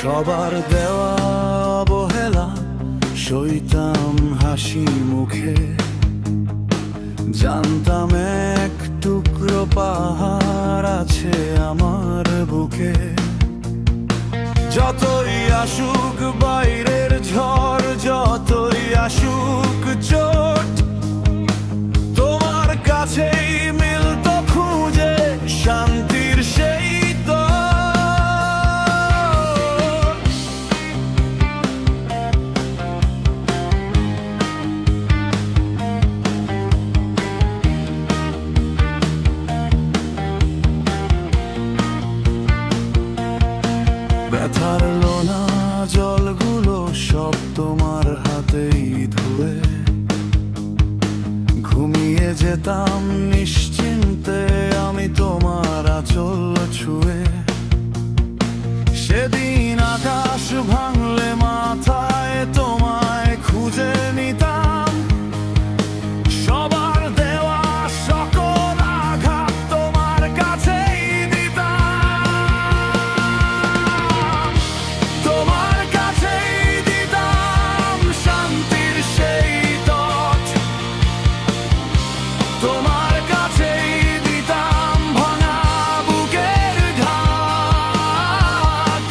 সবার দেওয়া অবহেলা সইতাম হাসি মুখে, জানতাম এক টুকরো পাহাড় আছে আমার বুকে। যতই আসুক বাইরের ঝড়, যতই আসুক চোট, তোমার কাছেই মিলত খুঁজে শান্তির সেই তো। ব্যথার লোনা জলগুলো সব তোমার হাতেই ধুয়ে, ঘুমিয়ে যেতাম নিশ্চিন্তে আমি তোমার আঁচল ছুঁয়ে। সেদিন আকাশ ভাঙলে মাথায় তোমায় খুঁজে নিতাম, সবার দেওয়া সকল আঘাত তোমার কাছেই দিতাম। তোমার কাছেই দিতাম শান্তির সেই তট, তোমার কাছেই দিতাম ভাঙা বুকের ঘাট।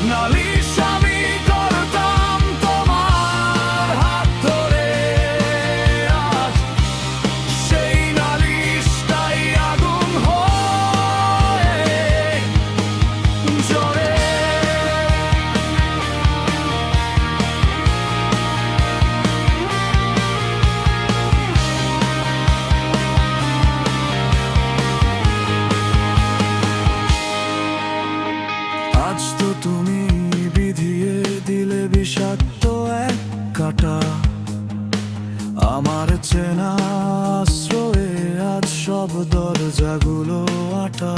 নালিশ আমি করতাম তোমার হাত ধরে, আজ সেই নালিশটাই আগুন হয়ে জ্বলে। আজ তো তুমি বিধিয়ে দিলে বিষাক্ত এক কাঁটা, আমার চেনা আশ্রয়ে আজ সব দরজাগুলো আটা।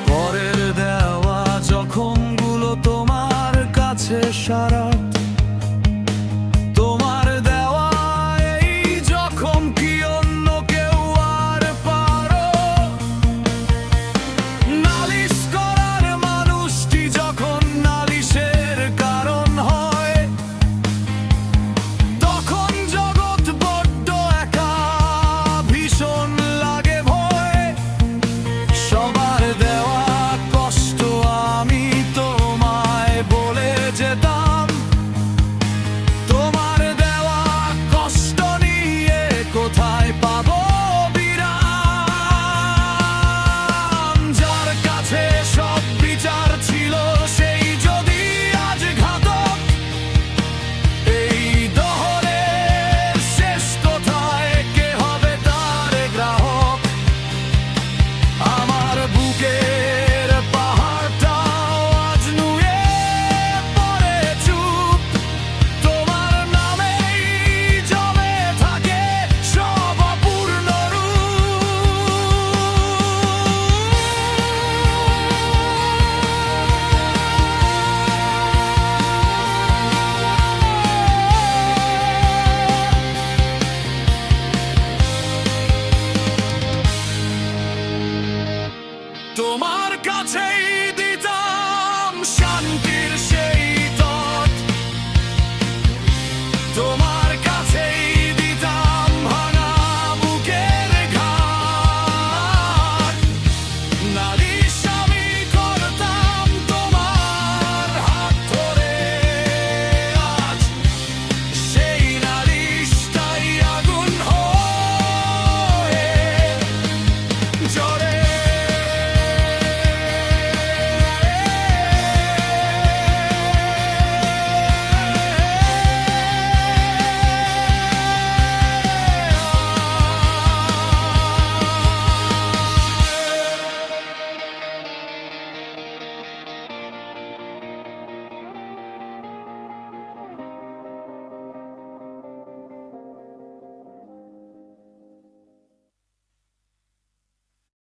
পরের দেওয়া জখমগুলো তোমার কাছে সারা, তোমার দেওয়া এই জখম কি অন্য কেউ আর পারো? নালিশ করার মানুষটি যখন নালিশের কারণ হয়, তখন জগৎ বড্ড একা, ভীষণ লাগে ভয়। সবার দেওয়া কষ্ট আমি তোমায় বলে যেতাম, তোমার দেওয়া কষ্ট নিয়ে কোথায় পাবো বিরাম? যার কাছে সব বিচার ছিল সেই যদি আজ ঘাতক, এই দহরের শেষ কোথায় কে হবে তার গ্রাহক? আমার বুকের পাহাড়টাও আজ নুয়ে পড়ে চুপ, তোমার নামেই জমে থাকে সব অপূর্ণ রূপ। তোমার কাছেই দিতাম শান্তি।